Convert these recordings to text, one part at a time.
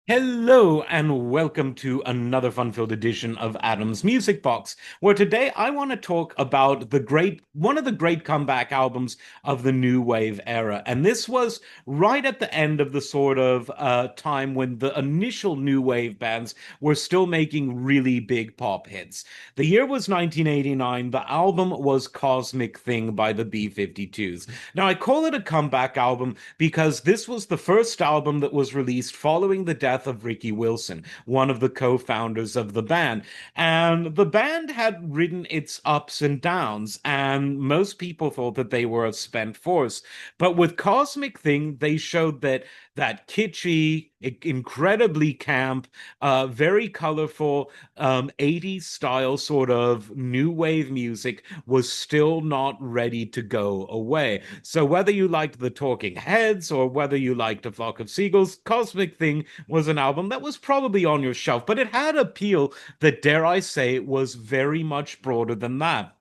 Hello and welcome to another fun-filled edition of Adam's Music Box, where today I want to talk about one of the great comeback albums of the new wave era. And this was right at the end of the sort of time when the initial new wave bands were still making really big pop hits. The year was 1989. The album was Cosmic Thing by the B-52s. Now, I call it a comeback album because this was the first album that was released following the death of Ricky Wilson, one of the co-founders of the band. And the band had ridden its ups and downs, and most people thought that they were a spent force. But with Cosmic Thing, they showed that kitschy, incredibly camp, very colorful, 80s style sort of new wave music was still not ready to go away. So whether you liked the Talking Heads or whether you liked A Flock of Seagulls, Cosmic Thing was an album that was probably on your shelf, but it had appeal that, dare I say, was very much broader than that.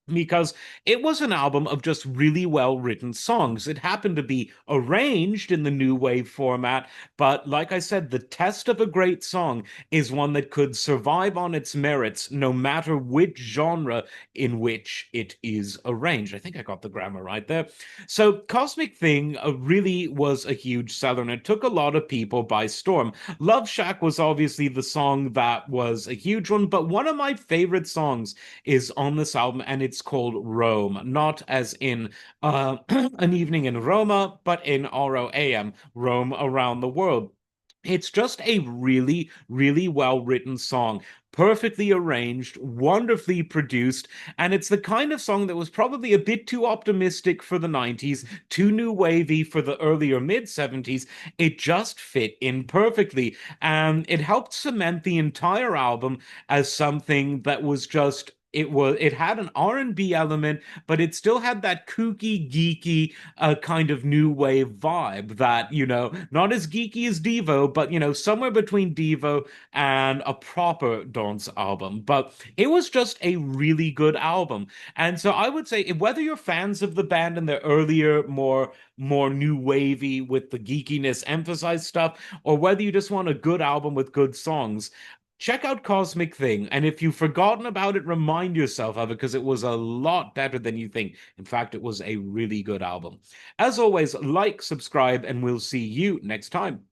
Because it was an album of just really well written songs. It happened to be arranged in the new wave format, but like I said, the test of a great song is one that could survive on its merits no matter which genre in which it is arranged. I think I got the grammar right there. So, Cosmic Thing really was a huge seller and it took a lot of people by storm. Love Shack was obviously the song that was a huge one, but one of my favorite songs is on this album, and it's called Rome, not as in an evening in Roma, but in ROAM, Rome around the world. It's just a really, really well written song, perfectly arranged, wonderfully produced, and it's the kind of song that was probably a bit too optimistic for the 90s, too new wavy for the earlier mid 70s. It just fit in perfectly, and it helped cement the entire album as something that was just it had an R&B element, but it still had that kooky, geeky kind of new wave vibe that, not as geeky as Devo, but somewhere between Devo and a proper dance album. But it was just a really good album. And so I would say whether you're fans of the band and their earlier, more new wavy with the geekiness emphasized stuff, or whether you just want a good album with good songs, check out Cosmic Thing. And if you've forgotten about it, remind yourself of it because it was a lot better than you think. In fact, it was a really good album. As always, like, subscribe, and we'll see you next time.